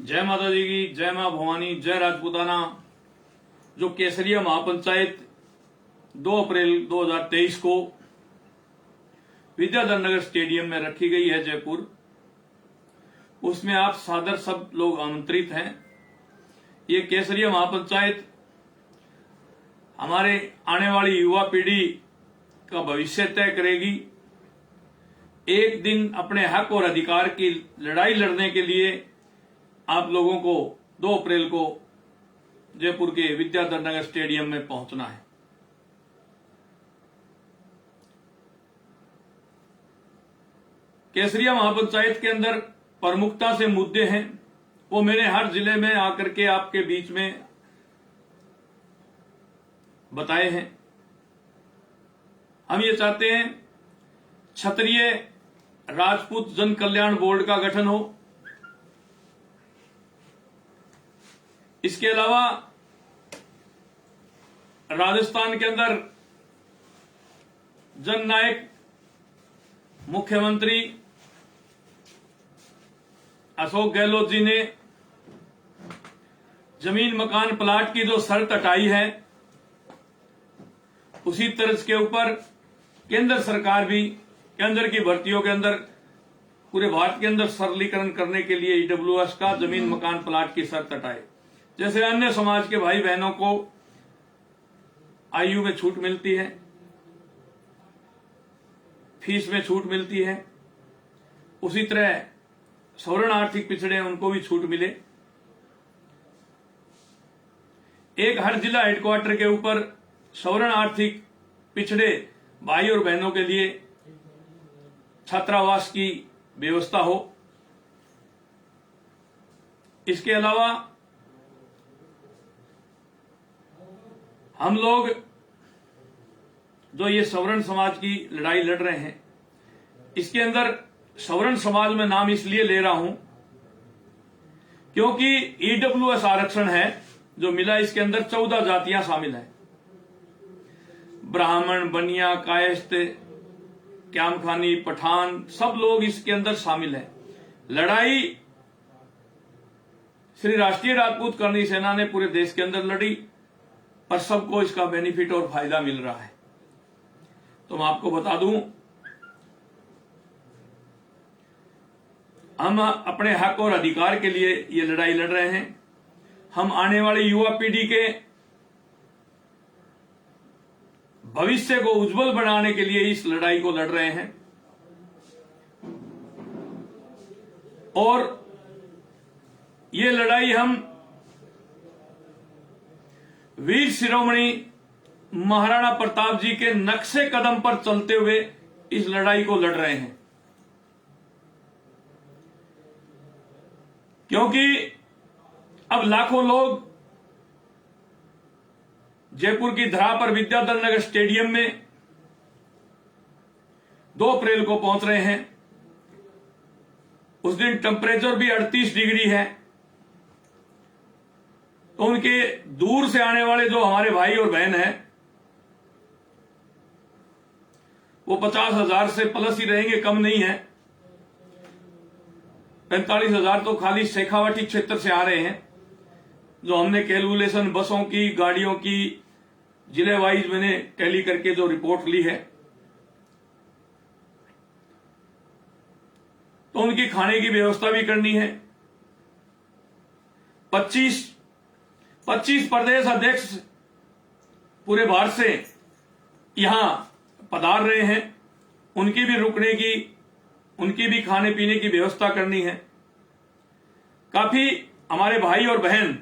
जय माता जी की, जय मां भवानी, जय राजपूताना। जो केसरिया महापंचायत 2 अप्रैल 2023 को विद्याधर नगर स्टेडियम में रखी गई है जयपुर, उसमें आप सादर सब लोग आमंत्रित हैं। ये केसरिया महापंचायत हमारे आने वाली युवा पीढ़ी का भविष्य तय करेगी। एक दिन अपने हक और अधिकार की लड़ाई लड़ने के लिए आप लोगों को 2 अप्रैल को जयपुर के विद्याधर नगर स्टेडियम में पहुंचना है। केसरिया महापंचायत के अंदर प्रमुखता से मुद्दे हैं, वो मैंने हर जिले में आकर के आपके बीच में बताए हैं। हम ये चाहते हैं क्षत्रिय राजपूत जन कल्याण बोर्ड का गठन हो। इसके अलावा राजस्थान के अंदर जननायक मुख्यमंत्री अशोक गहलोत जी ने जमीन मकान प्लाट की जो शर्त हटाई है, उसी तर्ज के ऊपर केंद्र सरकार भी केंद्र की भर्तियों के अंदर पूरे भारत के अंदर सरलीकरण करने के लिए ईडब्ल्यूएस का जमीन मकान प्लाट की शर्त हटाए। जैसे अन्य समाज के भाई बहनों को आयु में छूट मिलती है, फीस में छूट मिलती है, उसी तरह सवर्ण आर्थिक पिछड़े उनको भी छूट मिले। एक हर जिला हेडक्वार्टर के ऊपर सवर्ण आर्थिक पिछड़े भाई और बहनों के लिए छात्रावास की व्यवस्था हो। इसके अलावा हम लोग जो ये सवर्ण समाज की लड़ाई लड़ रहे हैं, इसके अंदर सवर्ण समाज में नाम इसलिए ले रहा हूं क्योंकि ईडब्ल्यूएस आरक्षण है जो मिला, इसके अंदर 14 जातियां शामिल हैं। ब्राह्मण, बनिया, कायस्थ, क्यामखानी, पठान, सब लोग इसके अंदर शामिल हैं। लड़ाई श्री राष्ट्रीय राजपूत करणी सेना ने पूरे देश के अंदर लड़ी, पर सबको इसका बेनिफिट और फायदा मिल रहा है। तो मैं आपको बता दूं, हम अपने हक और अधिकार के लिए ये लड़ाई लड़ रहे हैं। हम आने वाली युवा पीढ़ी के भविष्य को उज्जवल बनाने के लिए इस लड़ाई को लड़ रहे हैं। और ये लड़ाई हम वीर शिरोमणि महाराणा प्रताप जी के नक्शे कदम पर चलते हुए इस लड़ाई को लड़ रहे हैं, क्योंकि अब लाखों लोग जयपुर की धरा पर विद्याधर नगर स्टेडियम में 2 अप्रैल को पहुंच रहे हैं। उस दिन टेम्परेचर भी 38 डिग्री है। तो उनके दूर से आने वाले जो हमारे भाई और बहन हैं, वो 50,000 से प्लस ही रहेंगे, कम नहीं है। 45,000 तो खाली शेखावाटी क्षेत्र से आ रहे हैं। जो हमने कैलकुलेशन बसों की, गाड़ियों की जिले वाइज मैंने टैली करके जो रिपोर्ट ली है, तो उनकी खाने की व्यवस्था भी करनी है। 25 प्रदेश अध्यक्ष पूरे भारत से यहां पधार रहे हैं। उनकी भी रुकने की, उनकी भी खाने पीने की व्यवस्था करनी है। काफी हमारे भाई और बहन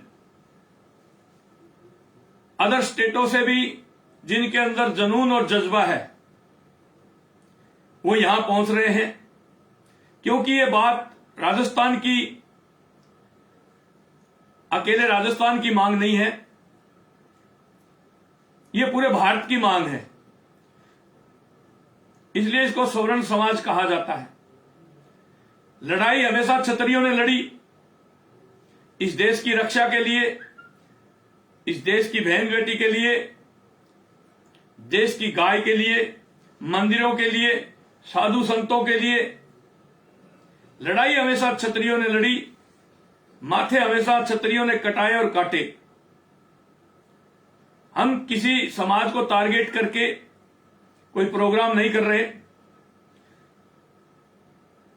अदर स्टेटों से भी, जिनके अंदर जुनून और जज्बा है, वो यहां पहुंच रहे हैं। क्योंकि ये बात राजस्थान की, अकेले राजस्थान की मांग नहीं है, ये पूरे भारत की मांग है। इसलिए इसको सवर्ण समाज कहा जाता है। लड़ाई हमेशा क्षत्रियों ने लड़ी, इस देश की रक्षा के लिए, इस देश की बहन बेटी के लिए, देश की गाय के लिए, मंदिरों के लिए, साधु संतों के लिए। लड़ाई हमेशा क्षत्रियों ने लड़ी। माथे हमेशा क्षत्रियों ने कटाए और काटे। हम किसी समाज को टारगेट करके कोई प्रोग्राम नहीं कर रहे।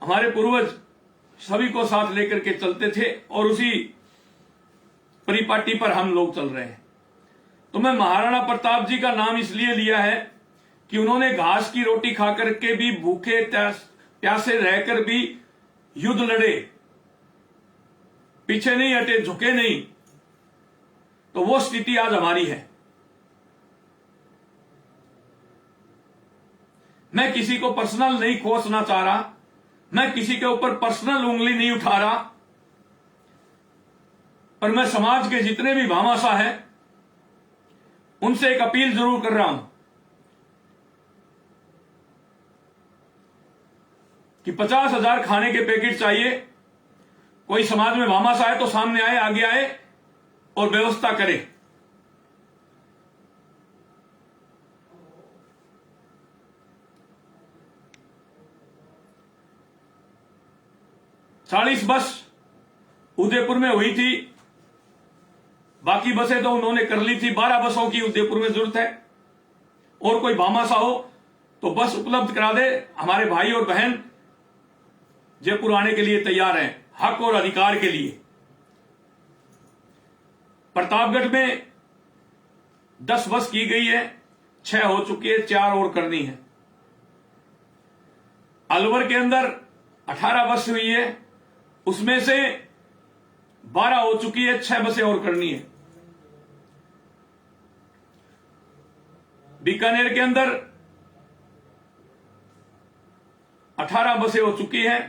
हमारे पूर्वज सभी को साथ लेकर के चलते थे और उसी परिपाटी पर हम लोग चल रहे हैं। तो मैं महाराणा प्रताप जी का नाम इसलिए लिया है कि उन्होंने घास की रोटी खाकर के भी, भूखे प्यासे रहकर भी युद्ध लड़े, पीछे नहीं हटे, झुके नहीं। तो वो स्थिति आज हमारी है। मैं किसी को पर्सनल नहीं कोसना चाह रहा, मैं किसी के ऊपर पर्सनल उंगली नहीं उठा रहा, पर मैं समाज के जितने भी भामाशाह हैं उनसे एक अपील जरूर कर रहा हूं कि 50,000 खाने के पैकेट चाहिए। कोई समाज में भामाशाह है तो सामने आए, आगे आए और व्यवस्था करे। चालीस बस उदयपुर में हुई थी, बाकी बसें तो उन्होंने कर ली थी। 12 बसों की उदयपुर में जरूरत है और कोई भामाशाह हो तो बस उपलब्ध करा दे। हमारे भाई और बहन जयपुर आने के लिए तैयार हैं, हक और अधिकार के लिए। प्रतापगढ़ में 10 बस की गई है, 6 हो चुकी है, 4 और करनी है। अलवर के अंदर 18 बस हुई है, उसमें से 12 हो चुकी है, 6 बसें और करनी है। बीकानेर के अंदर 18 बसें हो चुकी हैं,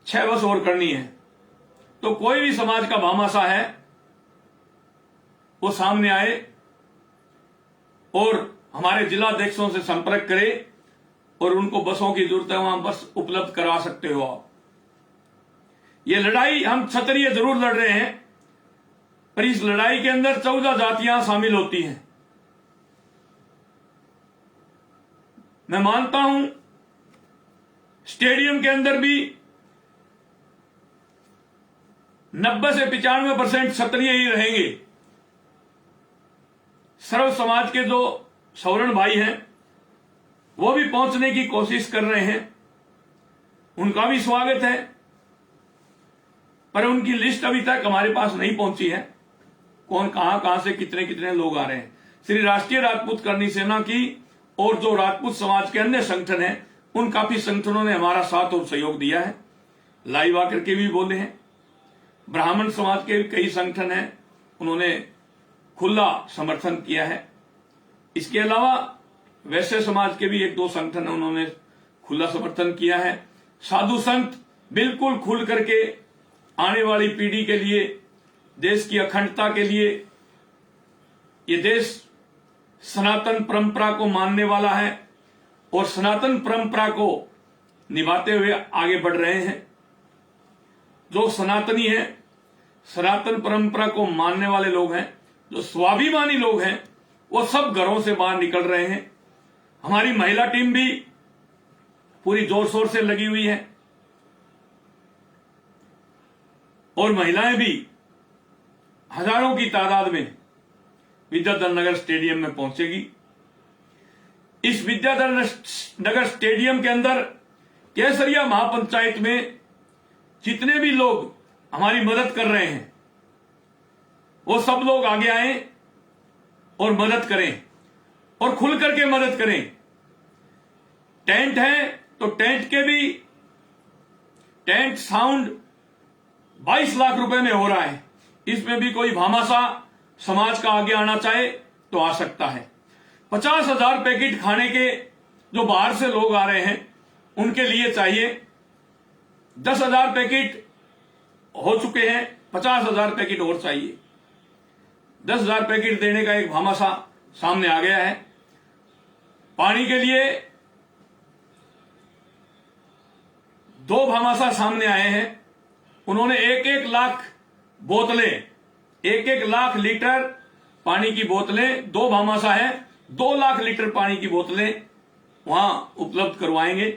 6 बस और करनी है। तो कोई भी समाज का भामाशाह है वो सामने आए और हमारे जिलाध्यक्षों से संपर्क करे और उनको बसों की जरूरत है, वहां बस उपलब्ध करवा सकते हो आप। ये लड़ाई हम क्षत्रिय जरूर लड़ रहे हैं, पर इस लड़ाई के अंदर 14 जातियां शामिल होती हैं। मैं मानता हूं स्टेडियम के अंदर भी 90 से 95% क्षत्रिय ही रहेंगे। सर्व समाज के जो सवर्ण भाई हैं वो भी पहुंचने की कोशिश कर रहे हैं, उनका भी स्वागत है, पर उनकी लिस्ट अभी तक हमारे पास नहीं पहुंची है। कौन कहां से कितने कितने लोग आ रहे हैं। श्री राष्ट्रीय राजपूत करनी सेना की और जो राजपूत समाज के अन्य संगठन हैं, उन काफी संगठनों ने हमारा साथ और सहयोग दिया है, लाइव आकर के भी बोले हैं। ब्राह्मण समाज के कई संगठन हैं, उन्होंने खुला समर्थन किया है। इसके अलावा वैश्य समाज के भी 1-2 संगठन है, उन्होंने खुला समर्थन किया है। साधु संत बिल्कुल खुल करके आने वाली पीढ़ी के लिए, देश की अखंडता के लिए, ये देश सनातन परंपरा को मानने वाला है और सनातन परंपरा को निभाते हुए आगे बढ़ रहे हैं। जो सनातनी हैं, सनातन परंपरा को मानने वाले लोग हैं, जो स्वाभिमानी लोग हैं, वो सब घरों से बाहर निकल रहे हैं। हमारी महिला टीम भी पूरी जोर शोर से लगी हुई है और महिलाएं भी हजारों की तादाद में विद्याधर नगर स्टेडियम में पहुंचेगी। इस विद्याधर नगर स्टेडियम के अंदर केसरिया महापंचायत में जितने भी लोग हमारी मदद कर रहे हैं वो सब लोग आगे आए और मदद करें और खुल करके मदद करें। टेंट है तो टेंट के भी, टेंट साउंड 22 लाख रुपए में हो रहा है। इसमें भी कोई भामाशाह समाज का आगे आना चाहे तो आ सकता है। 50,000 पैकेट खाने के जो बाहर से लोग आ रहे हैं उनके लिए चाहिए। 10,000 पैकेट हो चुके हैं, 50,000 पैकेट और चाहिए। 10,000 पैकेट देने का एक भामाशाह सामने आ गया है। पानी के लिए 2 भामाशाह सामने आए हैं, उन्होंने 1-1 लाख बोतलें, 1-1 लाख लीटर पानी की बोतलें, 2 भामाशाह हैं, 2 लाख लीटर पानी की बोतलें वहां उपलब्ध करवाएंगे।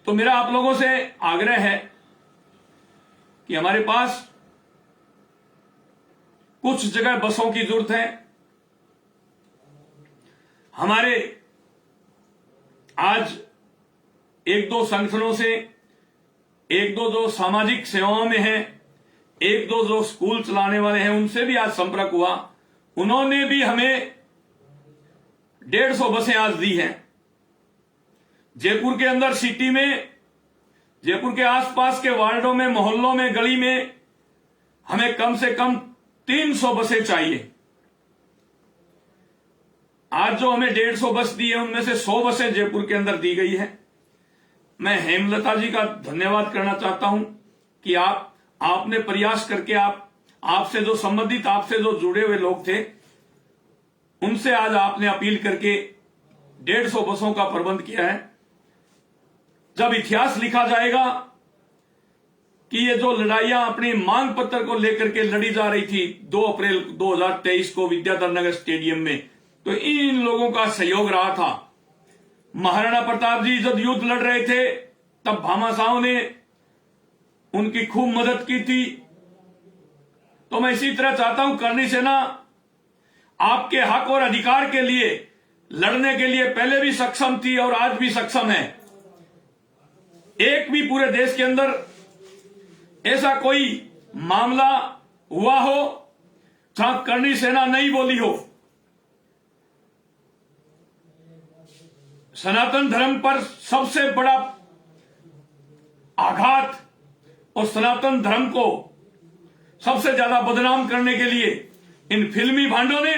तो मेरा आप लोगों से आग्रह है कि हमारे पास कुछ जगह बसों की जरूरत है। हमारे आज एक दो संगठनों से, एक दो जो सामाजिक सेवाओं में हैं, एक दो जो स्कूल चलाने वाले हैं, उनसे भी आज संपर्क हुआ। उन्होंने भी हमें 150 बसें आज दी हैं। जयपुर के अंदर सिटी में, जयपुर के आसपास के वार्डों में, मोहल्लों में, गली में हमें कम से कम 300 बसें चाहिए। आज जो हमें 150 बस दी है, उनमें से 100 बसें जयपुर के अंदर दी गई है। मैं हेमलता जी का धन्यवाद करना चाहता हूं कि आपने प्रयास करके आपसे जो संबंधित, आपसे जो जुड़े हुए लोग थे, उनसे आज आपने अपील करके 150 बसों का प्रबंध किया है। जब इतिहास लिखा जाएगा कि ये जो लड़ाइयां अपनी मांग पत्र को लेकर के लड़ी जा रही थी 2 अप्रैल 2023 को विद्याधर नगर स्टेडियम में, तो इन लोगों का सहयोग रहा था। महाराणा प्रताप जी जब युद्ध लड़ रहे थे, तब भामाशाह ने उनकी खूब मदद की थी। तो मैं इसी तरह चाहता हूं, करनी सेना आपके हक और अधिकार के लिए लड़ने के लिए पहले भी सक्षम थी और आज भी सक्षम है। एक भी पूरे देश के अंदर ऐसा कोई मामला हुआ हो जहां करनी सेना नहीं बोली हो। सनातन धर्म पर सबसे बड़ा आघात और सनातन धर्म को सबसे ज्यादा बदनाम करने के लिए इन फिल्मी भांडों ने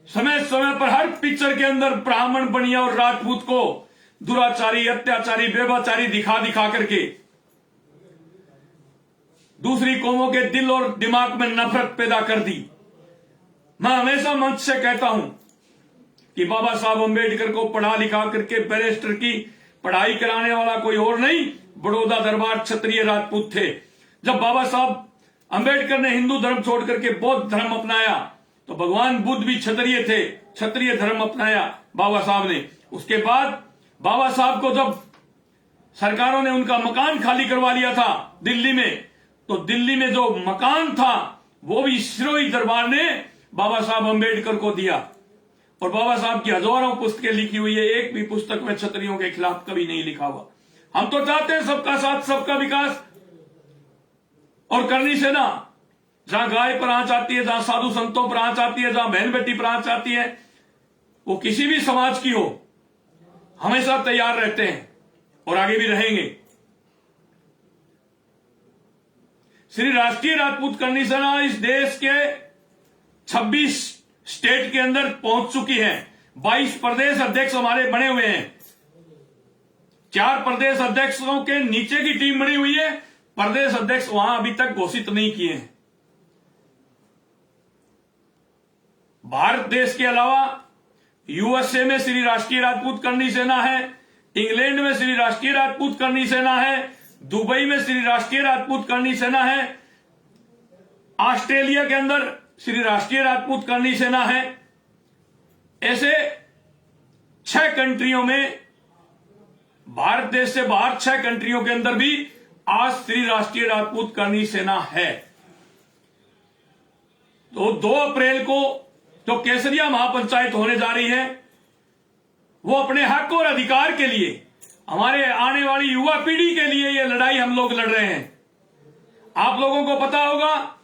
समय समय पर हर पिक्चर के अंदर ब्राह्मण, बनिया और राजपूत को दुराचारी, अत्याचारी, बेबाचारी दिखा दिखा करके दूसरी कौमों के दिल और दिमाग में नफरत पैदा कर दी। मैं हमेशा मंच से कहता हूं कि बाबा साहब अंबेडकर को पढ़ा लिखा करके बैरिस्टर की पढ़ाई कराने वाला कोई और नहीं, बड़ौदा दरबार क्षत्रिय राजपूत थे। जब बाबा साहब अंबेडकर ने हिंदू धर्म छोड़ करके बौद्ध धर्म अपनाया, तो भगवान बुद्ध भी क्षत्रिय थे, क्षत्रिय धर्म अपनाया बाबा साहब ने। उसके बाद बाबा साहब को जब सरकारों ने उनका मकान खाली करवा लिया था दिल्ली में, तो दिल्ली में जो मकान था वो भी सिरोही दरबार ने बाबा साहब अंबेडकर को दिया। और बाबा साहब की हजारों पुस्तकें लिखी हुई है, एक भी पुस्तक में क्षत्रियों के खिलाफ कभी नहीं लिखा हुआ। हम तो चाहते हैं सबका साथ, सबका विकास। और करनी सेना जहां गाय पर आंच आती है, जहां साधु संतों पर आंच आती है, जहां बहन बेटी पर आंच आती है, वो किसी भी समाज की हो, हमेशा तैयार रहते हैं और आगे भी रहेंगे। श्री राष्ट्रीय राजपूत करनी सेना इस देश के 26 स्टेट के अंदर पहुंच चुकी है। 22 प्रदेश अध्यक्ष हमारे बने हुए हैं। 4 प्रदेश अध्यक्षों के नीचे की टीम बनी हुई है। प्रदेश अध्यक्ष वहां अभी तक घोषित नहीं किए हैं। भारत देश के अलावा यूएसए में श्री राष्ट्रीय राजपूत करनी सेना है, इंग्लैंड में श्री राष्ट्रीय राजपूत करनी सेना है, दुबई में श्री राष्ट्रीय राजपूत करनी सेना है, ऑस्ट्रेलिया के अंदर श्री राष्ट्रीय राजपूत करनी सेना है। ऐसे 6 कंट्रियों में, भारत देश से बाहर 6 कंट्रियों के अंदर भी आज श्री राष्ट्रीय राजपूत करनी सेना है। तो 2 अप्रैल को जो केसरिया महापंचायत होने जा रही है, वो अपने हक और अधिकार के लिए, हमारे आने वाली युवा पीढ़ी के लिए ये लड़ाई हम लोग लड़ रहे हैं। आप लोगों को पता होगा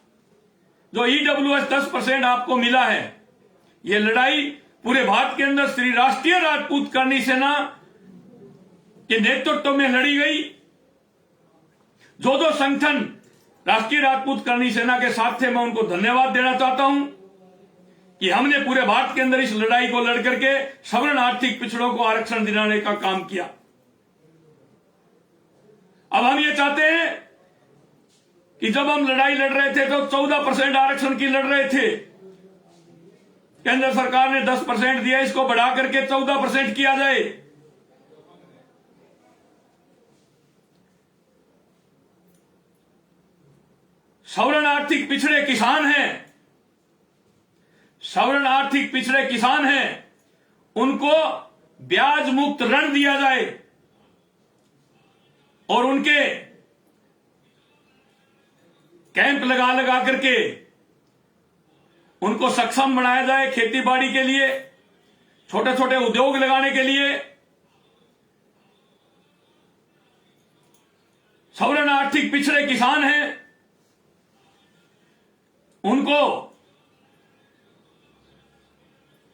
जो ईडब्ल्यूएस 10% आपको मिला है, ये लड़ाई पूरे भारत के अंदर श्री राष्ट्रीय राजपूत करनी सेना के नेतृत्व में लड़ी गई। जो संगठन राष्ट्रीय राजपूत करनी सेना के साथ थे, मैं उनको धन्यवाद देना चाहता हूं कि हमने पूरे भारत के अंदर इस लड़ाई को लड़ करके सवर्ण आर्थिक पिछड़ों को आरक्षण दिलाने का काम किया। अब हम ये चाहते हैं कि जब हम लड़ाई लड़ रहे थे तो 14% आरक्षण की लड़ रहे थे। केंद्र सरकार ने 10% दिया, इसको बढ़ा करके 14% किया जाए। सवर्ण आर्थिक पिछड़े किसान हैं, सवर्ण आर्थिक पिछड़े किसान हैं, उनको ब्याज मुक्त ऋण दिया जाए। और उनके कैंप लगा लगा करके उनको सक्षम बनाया जाए खेती बाड़ी के लिए, छोटे छोटे उद्योग लगाने के लिए। सवर्ण आर्थिक पिछड़े किसान हैं, उनको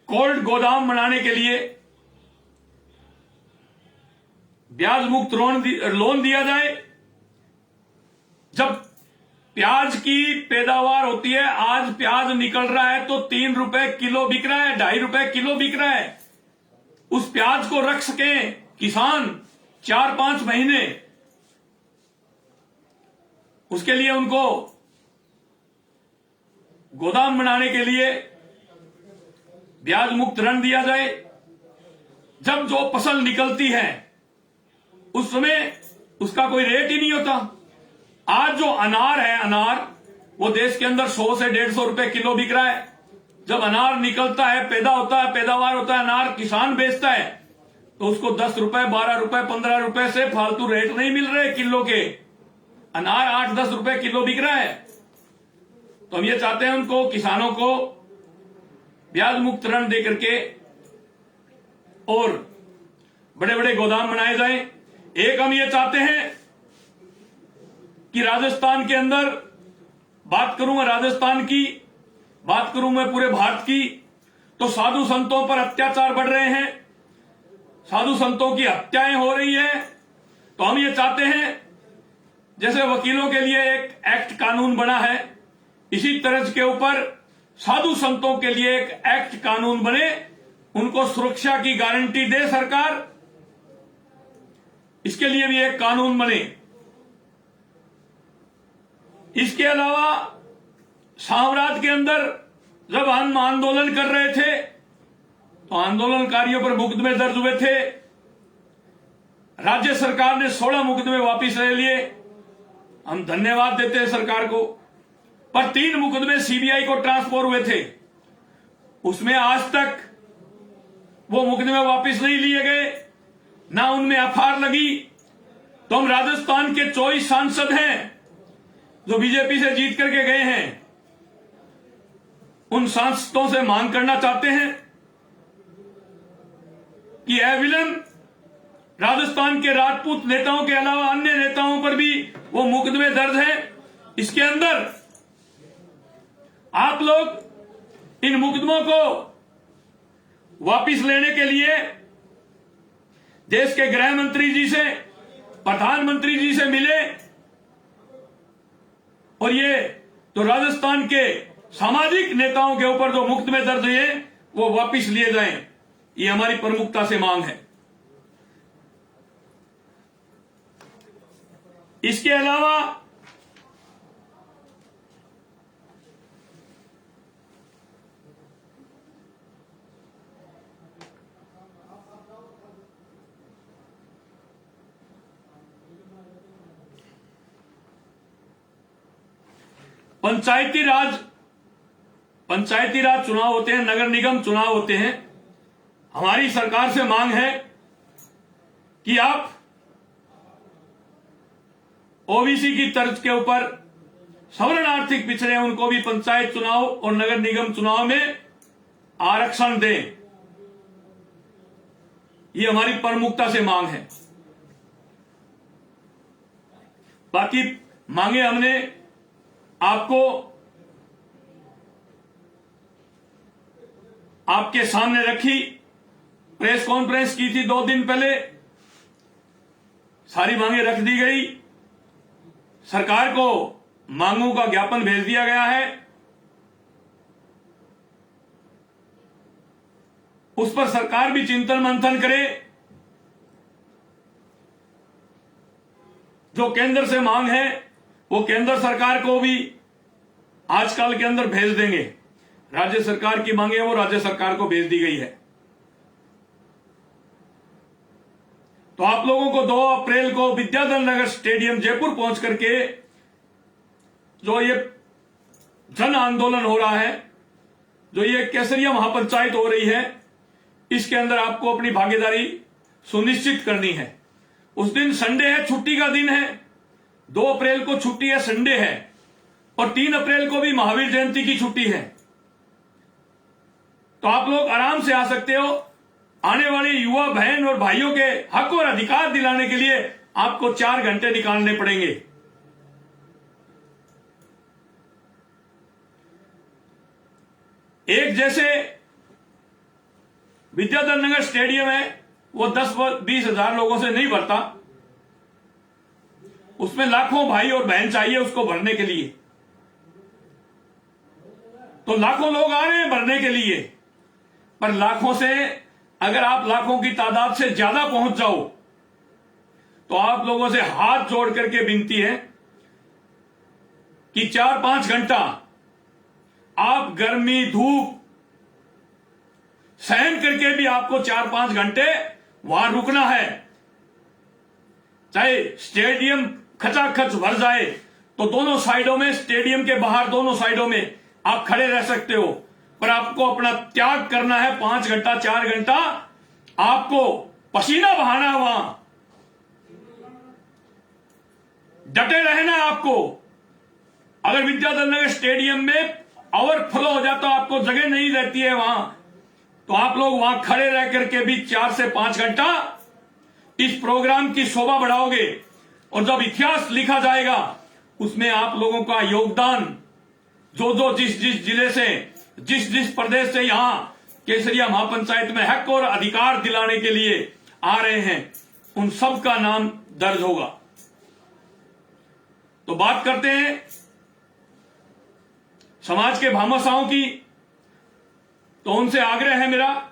कोल्ड गोदाम बनाने के लिए ब्याज मुक्त लोन दिया जाए। जब प्याज की पैदावार होती है, आज प्याज निकल रहा है तो 3 रुपए किलो बिक रहा है, 2.5 रुपए किलो बिक रहा है। उस प्याज को रख सकें किसान 4-5 महीने, उसके लिए उनको गोदाम बनाने के लिए ब्याज मुक्त ऋण दिया जाए। जब जो फसल निकलती है उस समय उसका कोई रेट ही नहीं होता। आज जो अनार है, अनार वो देश के अंदर 100 से 150 रुपए किलो बिक रहा है। जब अनार निकलता है, पैदा होता है, पैदावार होता है, अनार किसान बेचता है तो उसको 10 रुपए, 12 रुपए, 15 रुपए से फालतू रेट नहीं मिल रहे किलो के। अनार 8-10 रुपए किलो बिक रहा है। तो हम ये चाहते हैं उनको, किसानों को ब्याज मुक्त ऋण दे करके और बड़े बड़े गोदाम बनाए जाएं। एक हम ये चाहते हैं कि राजस्थान के अंदर, बात करूं मैं राजस्थान की, बात करूं मैं पूरे भारत की, तो साधु संतों पर अत्याचार बढ़ रहे हैं, साधु संतों की हत्याएं हो रही है। तो हम ये चाहते हैं जैसे वकीलों के लिए एक एक्ट कानून बना है, इसी तरह के ऊपर साधु संतों के लिए एक एक्ट कानून बने, उनको सुरक्षा की गारंटी दे सरकार, इसके लिए भी एक कानून बने। इसके अलावा साम्राज्य के अंदर जब हम आंदोलन कर रहे थे तो आंदोलनकारियों पर मुकदमे दर्ज हुए थे। राज्य सरकार ने 16 मुकदमे वापस ले लिए, हम धन्यवाद देते हैं सरकार को। पर 3 मुकदमे सीबीआई को ट्रांसफर हुए थे, उसमें आज तक वो मुकदमे वापस नहीं लिए गए, ना उनमें एफआईआर लगी। तो हम राजस्थान के 24 सांसद हैं जो बीजेपी से जीत करके गए हैं, उन सांसदों से मांग करना चाहते हैं कि अविलंब राजस्थान के राजपूत नेताओं के अलावा अन्य नेताओं पर भी वो मुकदमे दर्ज हैं। इसके अंदर आप लोग इन मुकदमों को वापिस लेने के लिए देश के गृह मंत्री जी से, प्रधानमंत्री जी से मिले और ये जो राजस्थान के सामाजिक नेताओं के ऊपर जो मुकदमे दर्ज हुए वो वापिस लिए जाएं, ये हमारी प्रमुखता से मांग है। इसके अलावा पंचायती राज चुनाव होते हैं, नगर निगम चुनाव होते हैं। हमारी सरकार से मांग है कि आप ओबीसी की तर्ज के ऊपर सवर्ण आर्थिक पिछड़े उनको भी पंचायत चुनाव और नगर निगम चुनाव में आरक्षण दें, ये हमारी प्रमुखता से मांग है। बाकी मांगे हमने आपको आपके सामने रखी, प्रेस कॉन्फ्रेंस की थी 2 दिन पहले, सारी मांगे रख दी गई। सरकार को मांगों का ज्ञापन भेज दिया गया है, उस पर सरकार भी चिंतन मंथन करे। जो केंद्र से मांग है वो केंद्र सरकार को भी आजकल के अंदर भेज देंगे। राज्य सरकार की मांगे वो राज्य सरकार को भेज दी गई है। तो आप लोगों को 2 अप्रैल को विद्याधर नगर स्टेडियम जयपुर पहुंच करके जो ये जन आंदोलन हो रहा है, जो ये केसरिया महापंचायत हो रही है, इसके अंदर आपको अपनी भागीदारी सुनिश्चित करनी है। उस दिन संडे है, छुट्टी का दिन है। 2 अप्रैल को छुट्टी है, संडे है, और 3 अप्रैल को भी महावीर जयंती की छुट्टी है। तो आप लोग आराम से आ सकते हो। आने वाले युवा बहन और भाइयों के हक और अधिकार दिलाने के लिए आपको 4 घंटे निकालने पड़ेंगे। एक जैसे विद्याधर नगर स्टेडियम है, वो 10-20 हजार लोगों से नहीं भरता, उसमें लाखों भाई और बहन चाहिए उसको भरने के लिए। तो लाखों लोग आ रहे हैं भरने के लिए, पर लाखों से अगर आप लाखों की तादाद से ज्यादा पहुंच जाओ तो आप लोगों से हाथ जोड़ करके विनती है कि 4-5 घंटा आप गर्मी धूप सहन करके भी आपको 4-5 घंटे वहां रुकना है। चाहे स्टेडियम खचाखच भर जाए तो दोनों साइडों में, स्टेडियम के बाहर दोनों साइडों में आप खड़े रह सकते हो, पर आपको अपना त्याग करना है। 5 घंटा 4 घंटा आपको पसीना बहाना है, वहां डटे रहना है आपको। अगर विद्याधर नगर स्टेडियम में ओवरफ्लो हो जाता, आपको जगह नहीं रहती है वहां, तो आप लोग वहां खड़े रह करके भी 4 से 5 घंटा इस प्रोग्राम की शोभा बढ़ाओगे। और जब इतिहास लिखा जाएगा उसमें आप लोगों का योगदान, जो जिस जिले से, जिस प्रदेश से यहां केसरिया महापंचायत में हक और अधिकार दिलाने के लिए आ रहे हैं, उन सब का नाम दर्ज होगा। तो बात करते हैं समाज के भामाशाहों की। तो उनसे आग्रह है मेरा,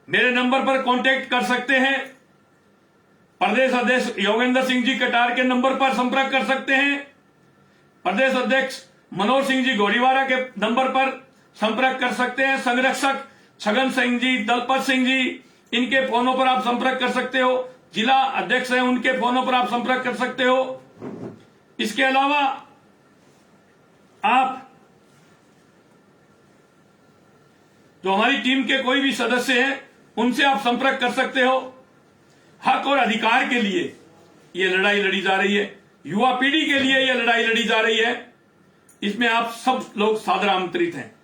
मेरे नंबर पर कांटेक्ट कर सकते हैं। प्रदेश अध्यक्ष योगेंद्र सिंह जी कटार के नंबर पर संपर्क कर सकते हैं। प्रदेश अध्यक्ष मनोज सिंह जी गोरीवारा के नंबर पर संपर्क कर सकते हैं। संरक्षक छगन सिंह जी, दलपत सिंह जी, इनके फोनों पर आप संपर्क कर सकते हो। जिला अध्यक्ष हैं, उनके फोनों पर आप संपर्क कर सकते हो। इसके अलावा आप जो हमारी टीम के कोई भी सदस्य हैं उनसे आप संपर्क कर सकते हो। हक और अधिकार के लिए ये लड़ाई लड़ी जा रही है, युवा पीढ़ी के लिए ये लड़ाई लड़ी जा रही है। इसमें आप सब लोग सादर आमंत्रित हैं।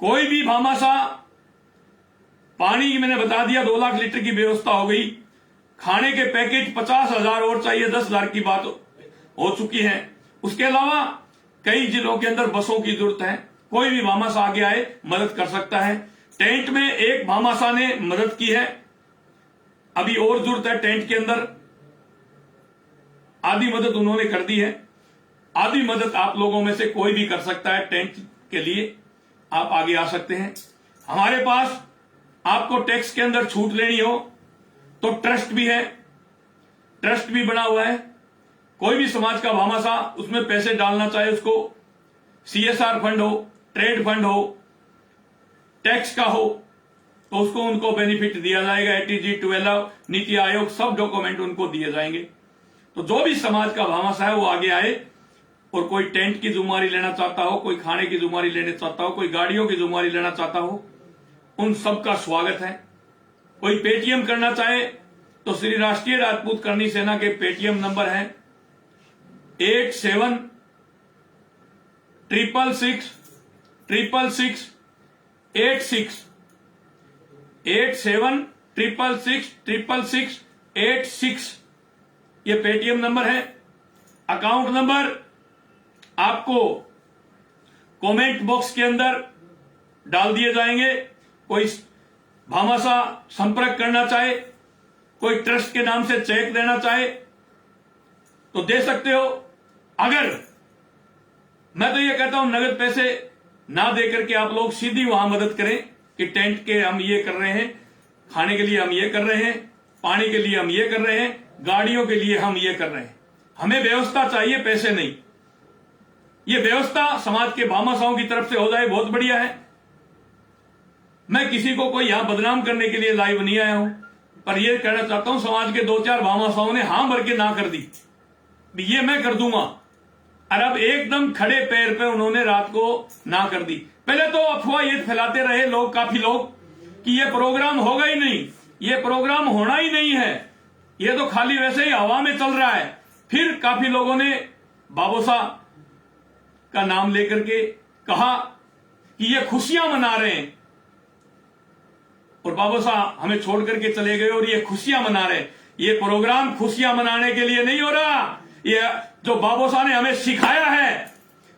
कोई भी भामाशाह, पानी की मैंने बता दिया 2 लाख लीटर की व्यवस्था हो गई। खाने के पैकेज 50,000 और चाहिए, 10,000 की बात हो चुकी है। उसके अलावा कई जिलों के अंदर बसों की जरूरत है। कोई भी भामाशाह आगे आए मदद कर सकता है। टेंट में एक भामाशाह ने मदद की है, अभी और जरूरत है टेंट के अंदर। आधी मदद उन्होंने कर दी है, आधी मदद आप लोगों में से कोई भी कर सकता है। टेंट के लिए आप आगे आ सकते हैं। हमारे पास आपको टैक्स के अंदर छूट लेनी हो तो ट्रस्ट भी है, ट्रस्ट भी बना हुआ है। कोई भी समाज का भामाशाह उसमें पैसे डालना चाहे, उसको CSR फंड हो, ट्रेड फंड हो, टैक्स का हो, तो उसको उनको बेनिफिट दिया जाएगा। ATG 12 नीति आयोग सब डॉक्यूमेंट उनको दिए जाएंगे। तो जो भी समाज का भामाशाह है वो आगे आए, और कोई टेंट की जिम्मेवारी लेना चाहता हो, कोई खाने की जिम्मेवारी लेना चाहता हो, कोई गाड़ियों की जिम्मेवारी लेना चाहता हो, उन सबका स्वागत है। कोई पेटीएम करना चाहे तो श्री राष्ट्रीय राजपूत करनी सेना के पेटीएम नंबर है 8766666686 8766666686। ये पेटीएम नंबर है। अकाउंट नंबर आपको कमेंट बॉक्स के अंदर डाल दिए जाएंगे। कोई भामाशाह संपर्क करना चाहे, कोई ट्रस्ट के नाम से चेक देना चाहे तो दे सकते हो। अगर मैं तो ये कहता हूं नगद पैसे ना दे करके आप लोग सीधी वहां मदद करें कि टेंट के हम ये कर रहे हैं, खाने के लिए हम ये कर रहे हैं, पानी के लिए हम ये कर रहे हैं, गाड़ियों के लिए हम ये कर रहे हैं। हमें व्यवस्था चाहिए, पैसे नहीं। ये व्यवस्था समाज के भामाशाहों की तरफ से हो जाए बहुत बढ़िया है। मैं किसी को कोई यहां बदनाम करने के लिए लाइव नहीं आया हूं, पर यह कहना चाहता हूं समाज के 2-4 भामाशाहों ने हां भर के ना कर दी, ये मैं कर दूंगा, और अब एकदम खड़े पैर पे उन्होंने रात को ना कर दी। पहले तो अफवाह ये फैलाते रहे लोग, काफी लोग, कि ये प्रोग्राम होगा ही नहीं, ये प्रोग्राम होना ही नहीं है, ये तो खाली वैसे ही हवा में चल रहा है। फिर काफी लोगों ने बाबोसा का नाम लेकर के कहा कि ये खुशियां मना रहे हैं, और बाबोसा हमें छोड़ करके चले गए और ये खुशियां मना रहे। ये प्रोग्राम खुशियां मनाने के लिए नहीं हो रहा, ये जो बाबोसा ने हमें सिखाया है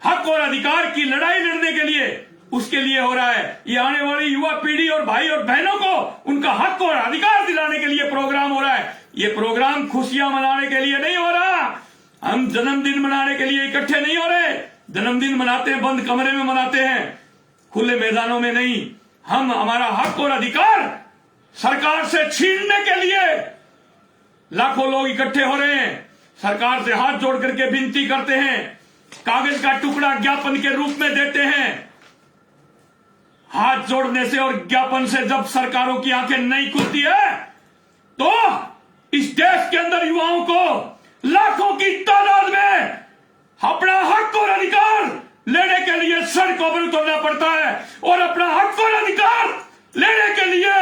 हक और अधिकार की लड़ाई लड़ने के लिए, उसके लिए हो रहा है। ये आने वाली युवा पीढ़ी और भाई और बहनों को उनका हक और अधिकार दिलाने के लिए प्रोग्राम हो रहा है। ये प्रोग्राम खुशियां मनाने के लिए नहीं हो रहा। हम जन्मदिन मनाने के लिए इकट्ठे नहीं हो रहे। जन्मदिन मनाते हैं, बंद कमरे में मनाते हैं, खुले मैदानों में नहीं। हम हमारा हक और अधिकार सरकार से छीनने के लिए लाखों लोग इकट्ठे हो रहे हैं। सरकार से हाथ जोड़ करके विनती करते हैं, कागज का टुकड़ा ज्ञापन के रूप में देते हैं। हाथ जोड़ने से और ज्ञापन से जब सरकारों की आंखें नहीं खुलती है, तो इस देश के अंदर युवाओं को लाखों की तादाद में अपना हक और अधिकार लेने के लिए सड़कों पर उतरना पड़ता है। और अपना हक और अधिकार लेने के लिए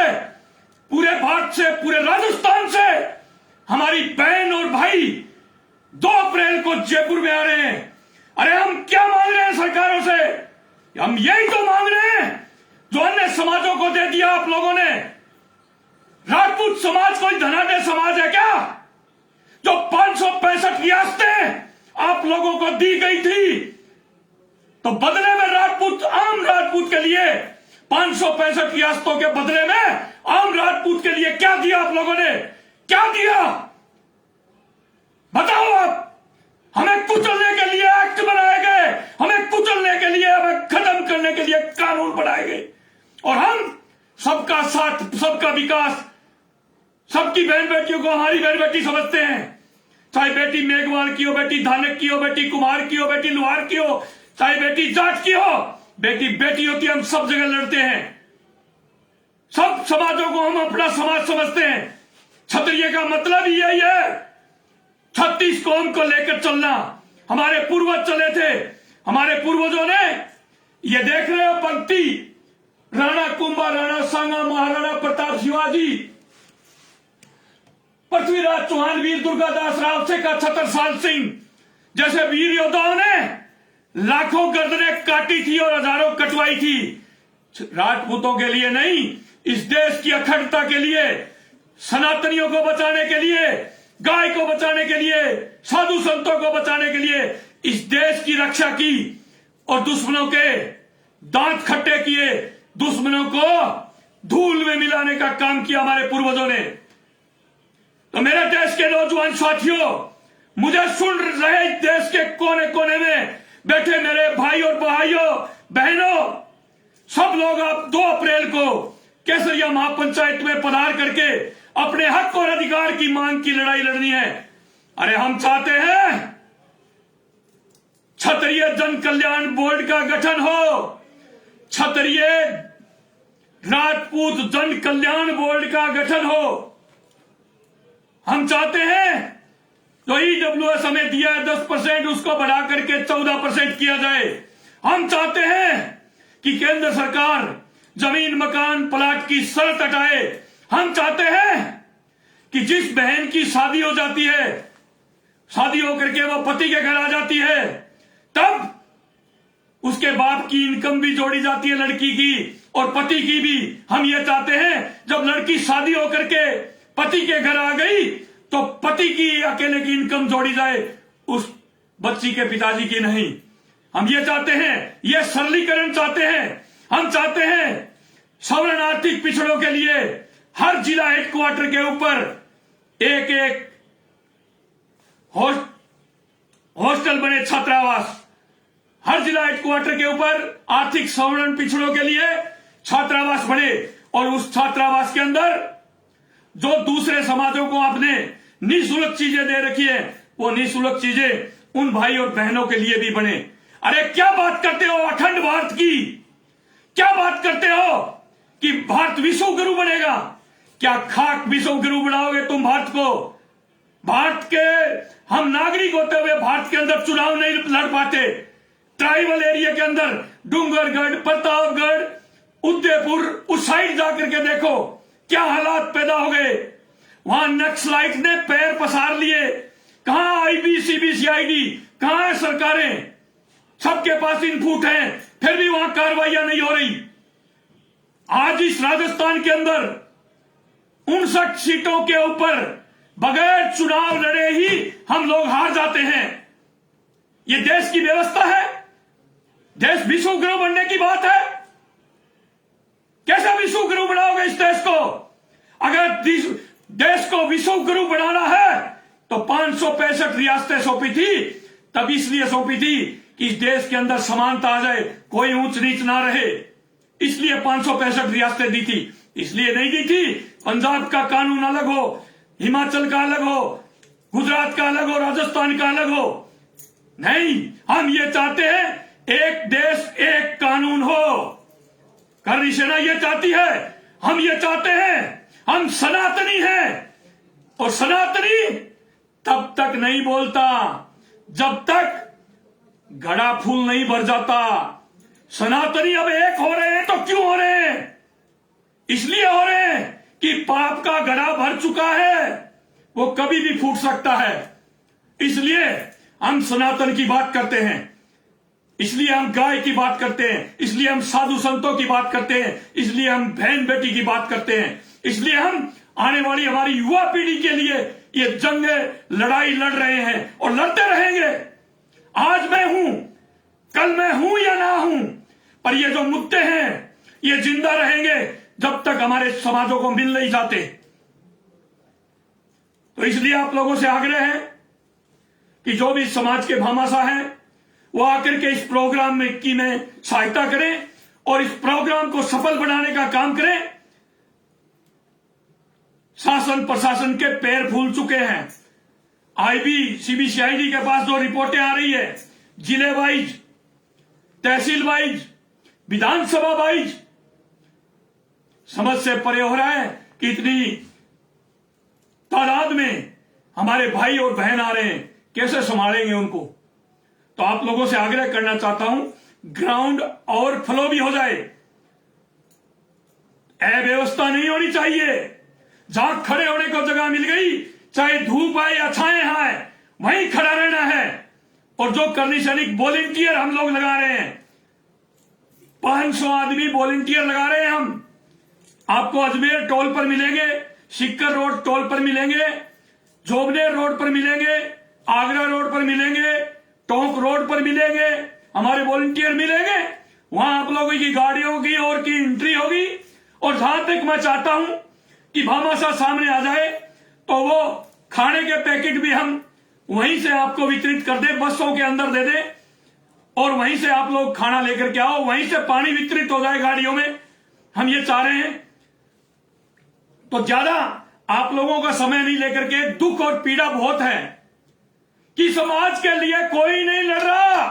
पूरे भारत से, पूरे राजस्थान से हमारी बहन और भाई 2 अप्रैल को जयपुर में आ रहे हैं। अरे हम क्या मांग रहे हैं सरकारों से? हम यही तो मांग रहे हैं जो अन्य समाजों को दे दिया आप लोगों ने। राजपूत समाज कोई धनाढ्य समाज है क्या? जो 565 रियासतें आप लोगों को दी गई थी, तो बदले में राजपूत, आम राजपूत के लिए 565 रियासतों के बदले में आम राजपूत के लिए क्या दिया आप लोगों ने? क्या दिया बताओ आप? हमें कुचलने के लिए एक्ट बनाए गए, हमें कुचलने के लिए, हमें खत्म करने के लिए कानून बनाए गए, और हम सबका साथ, सबका विकास, सबकी बहन बेटियों को हमारी बहन बेटी समझते हैं। चाहे बेटी मेघवाल की हो, बेटी धानक की हो, बेटी कुमार की हो, बेटी लुहार की हो, चाहे बेटी जाट की हो, बेटी बेटी होती है। हम सब जगह लड़ते हैं, सब समाजों को हम अपना समाज समझते हैं। क्षत्रिय का मतलब ही यही है, 36 कौम को लेकर चलना। हमारे पूर्वज चले थे, हमारे पूर्वजों ने, ये देख रहे हो पंक्ति, राणा कुंभा, राणा सांगा, महाराणा प्रताप, शिवाजी, पृथ्वीराज चौहान, वीर दुर्गादास, राव शेखर, छत्रसाल सिंह जैसे वीर योद्धाओं ने लाखों गर्दनें काटी थी और हजारों कटवाई थी। राजपूतों के लिए नहीं, इस देश की अखंडता के लिए, सनातनियों को बचाने के लिए, गाय को बचाने के लिए, साधु संतों को बचाने के लिए इस देश की रक्षा की, और दुश्मनों के दांत खट्टे किए, दुश्मनों को धूल में मिलाने का काम किया हमारे पूर्वजों ने। तो मेरे देश के नौजवान साथियों, मुझे सुन रहे देश के कोने कोने में बैठे मेरे भाई और भाइयों, बहनों, सब लोग आप 2 अप्रैल को केसरिया महापंचायत में पधार करके अपने हक और अधिकार की मांग की लड़ाई लड़नी है। अरे हम चाहते हैं क्षत्रिय जन कल्याण बोर्ड का गठन हो, क्षत्रिय राजपूत जन कल्याण बोर्ड का गठन हो। हम चाहते हैं जो ईडब्ल्यूएस हमें दिया है 10%, उसको बढ़ा करके 14% किया जाए। हम चाहते हैं कि केंद्र सरकार जमीन, मकान, प्लाट की शर्त हटाए। हम चाहते हैं कि जिस बहन की शादी हो जाती है, शादी होकर के वो पति के घर आ जाती है, तब उसके बाप की इनकम भी जोड़ी जाती है, लड़की की और पति की भी। हम ये चाहते हैं जब लड़की शादी होकर के पति के घर आ गई, तो पति की अकेले की इनकम जोड़ी जाए, उस बच्ची के पिताजी की नहीं। हम ये चाहते हैं, ये सरलीकरण चाहते हैं। हम चाहते हैं सवर्ण आर्थिक पिछड़ों के लिए हर जिला हेडक्वार्टर के ऊपर एक एक हॉस्टल बने, छात्रावास। हर जिला हेडक्वार्टर के ऊपर आर्थिक सवर्ण पिछड़ों के लिए छात्रावास बने, और उस छात्रावास के अंदर जो दूसरे समाजों को आपने निःशुल्क चीजें दे रखी है, वो निःशुल्क चीजें उन भाई और बहनों के लिए भी बने। अरे क्या बात करते हो अखंड भारत की? क्या बात करते हो कि भारत विश्व गुरु बनेगा? क्या खाक विश्व गुरु बनाओगे तुम भारत को? भारत के हम नागरिक होते हुए भारत के अंदर चुनाव नहीं लड़ पाते। ट्राइबल एरिया के अंदर डूंगरगढ़, प्रतापगढ़, उदयपुर, उस साइड जाकर के देखो क्या हालात पैदा हो गए। वहां नक्सलाइट ने पैर पसार लिए। कहां आईबी, सीबीसीआईडी, कहां है सरकारें? सबके पास इनपुट है, फिर भी वहां कार्रवाइयां नहीं हो रही। आज इस राजस्थान के अंदर 59 सीटों के ऊपर बगैर चुनाव लड़े ही हम लोग हार जाते हैं। ये देश की व्यवस्था है? देश विश्व गुरु बनने की बात है? कैसे विश्व गुरु बनाओगे इस देश को? अगर देश को विश्व गुरु बनाना है तो 565 रियासतें सौंपी थी, तब इसलिए सौंपी थी कि इस देश के अंदर समानता आ जाए, कोई ऊंच नीच ना रहे, इसलिए 565 रियासतें दी थी। इसलिए नहीं दी थी पंजाब का कानून अलग हो, हिमाचल का अलग हो, गुजरात का अलग हो, राजस्थान का अलग हो। नहीं, हम ये चाहते हैं एक देश एक कानून हो। करनी सेना ये चाहती है, हम ये चाहते हैं, हम सनातनी हैं। और सनातनी तब तक नहीं बोलता जब तक घड़ा फूल नहीं भर जाता। सनातनी अब एक हो रहे हैं तो क्यों हो रहे हैं? इसलिए हो रहे हैं कि पाप का घड़ा भर चुका है, वो कभी भी फूट सकता है। इसलिए हम सनातन की बात करते हैं, इसलिए हम गाय की बात करते हैं, इसलिए हम साधु संतों की बात करते हैं, इसलिए हम बहन बेटी की बात करते हैं, इसलिए हम आने वाली हमारी युवा पीढ़ी के लिए ये जंग लड़ाई लड़ रहे हैं और लड़ते रहेंगे। आज मैं हूं, कल मैं हूं या ना हूं, पर ये जो मुद्दे हैं ये जिंदा रहेंगे जब तक हमारे समाजों को मिल नहीं जाते। तो इसलिए आप लोगों से आग्रह है कि जो भी समाज के भामाशाह हैं वो आकर के इस प्रोग्राम में सहायता करें और इस प्रोग्राम को सफल बनाने का काम करें। शासन प्रशासन के पैर फूल चुके हैं। आईबी, सीबीसीआईडी के पास जो रिपोर्टें आ रही है, जिले वाइज, तहसील वाइज, विधानसभा वाइज, समझ से परे हो रहा है कि इतनी तादाद में हमारे भाई और बहन आ रहे हैं, कैसे संभालेंगे उनको। तो आप लोगों से आग्रह करना चाहता हूं, ग्राउंड और फ्लो भी हो जाए। अव्यवस्था नहीं होनी चाहिए। जहां खड़े होने को जगह मिल गई, चाहे धूप आए या छाए आए, वहीं खड़ा रहना है। और जो करनी सैनिक वॉलेंटियर हम लोग लगा रहे हैं, 500 आदमी वॉलेंटियर लगा रहे हैं हम। आपको अजमेर टोल पर मिलेंगे, सिक्कर रोड टोल पर मिलेंगे, जोबनेर रोड पर मिलेंगे, आगरा रोड पर मिलेंगे, टोंक रोड पर मिलेंगे, हमारे वॉलंटियर मिलेंगे। वहां आप लोगों की गाड़ियों की और की एंट्री होगी। और जहां तक मैं चाहता हूं कि भामाशाह सामने आ जाए तो वो खाने के पैकेट भी हम वहीं से आपको वितरित कर दे, बसों के अंदर दे दे और वहीं से आप लोग खाना लेकर के आओ, वहीं से पानी वितरित हो जाए गाड़ियों में। हम ये चाह रहे हैं। तो ज्यादा आप लोगों का समय नहीं लेकर के, दुख और पीड़ा बहुत है कि समाज के लिए कोई नहीं लड़ रहा।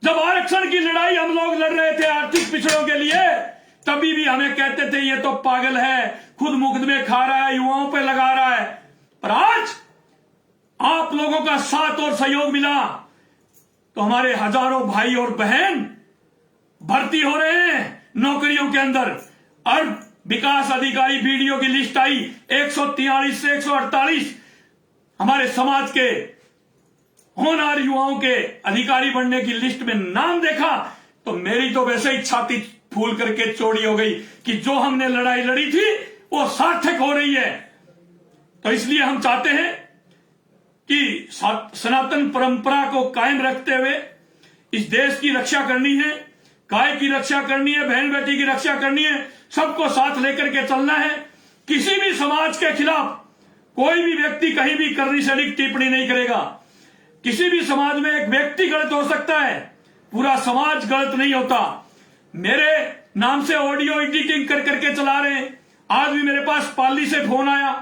जब आरक्षण की लड़ाई हम लोग लड़ रहे थे आर्थिक पिछड़ों के लिए, तभी भी हमें कहते थे ये तो पागल है, खुद मुकदमे खा रहा है, युवाओं पे लगा रहा है। पर आज आप लोगों का साथ और सहयोग मिला तो हमारे हजारों भाई और बहन भर्ती हो रहे हैं नौकरियों के अंदर। और विकास अधिकारी बीडीओ की लिस्ट आई, 143 से 148 हमारे समाज के होनहार युवाओं के अधिकारी बनने की लिस्ट में नाम देखा तो मेरी तो वैसे ही छाती फूल करके चौड़ी हो गई कि जो हमने लड़ाई लड़ी थी वो सार्थक हो रही है। तो इसलिए हम चाहते हैं कि सनातन परंपरा को कायम रखते हुए इस देश की रक्षा करनी है, गाय की रक्षा करनी है, बहन बेटी की रक्षा करनी है, सबको साथ लेकर के चलना है। किसी भी समाज के खिलाफ कोई भी व्यक्ति कहीं भी करनी सैनिक टिप्पणी नहीं करेगा। किसी भी समाज में एक व्यक्ति गलत हो सकता है, पूरा समाज गलत नहीं होता। मेरे नाम से ऑडियो एडिटिंग कर करके चला रहे हैं। आज भी मेरे पास पाली से फोन आया,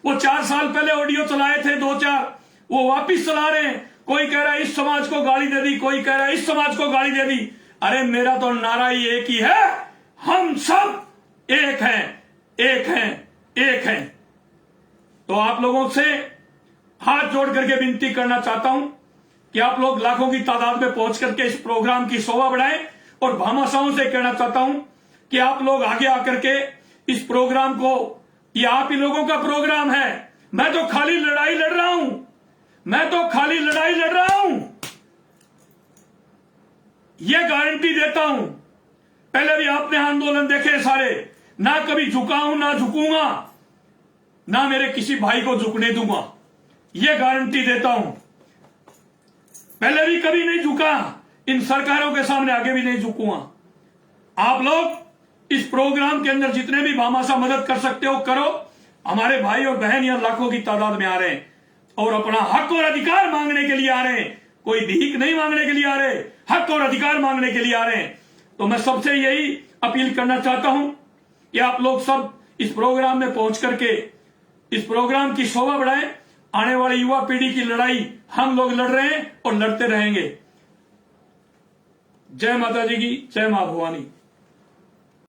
वो 4 साल पहले ऑडियो चलाए थे 2-4, वो वापिस चला रहे हैं। कोई कह रहा है इस समाज को गाली दे दी, कोई कह रहा है इस समाज को गाली दे दी। अरे मेरा तो नारा ही एक ही है, हम सब एक हैं, एक हैं, एक हैं। तो आप लोगों से हाथ जोड़ करके विनती करना चाहता हूं कि आप लोग लाखों की तादाद में पहुंच करके इस प्रोग्राम की शोभा बढ़ाएं। और भामाशाहों से कहना चाहता हूं कि आप लोग आगे आकर के इस प्रोग्राम को, ये आप ही लोगों का प्रोग्राम है। मैं तो खाली लड़ाई लड़ रहा हूं, मैं तो खाली लड़ाई लड़ रहा हूं। यह गारंटी देता हूं, पहले भी आपने आंदोलन देखे सारे, ना कभी झुका हूं ना झुकूंगा, ना मेरे किसी भाई को झुकने दूंगा। यह गारंटी देता हूं, पहले भी कभी नहीं झुका, इन सरकारों के सामने आगे भी नहीं झुकूंगा। आप लोग इस प्रोग्राम के अंदर जितने भी भामाशाह मदद कर सकते हो करो। हमारे भाई और बहन यहां लाखों की तादाद में आ रहे हैं और अपना हक और अधिकार मांगने के लिए आ रहे हैं। कोई भीख नहीं मांगने के लिए आ रहे, हक और अधिकार मांगने के लिए आ रहे हैं। तो मैं सबसे यही अपील करना चाहता हूं कि आप लोग सब इस प्रोग्राम में पहुंच करके इस प्रोग्राम की शोभा बढ़ाएं। आने वाली युवा पीढ़ी की लड़ाई हम लोग लड़ रहे हैं और लड़ते रहेंगे। जय माता जी की, जय मां भवानी।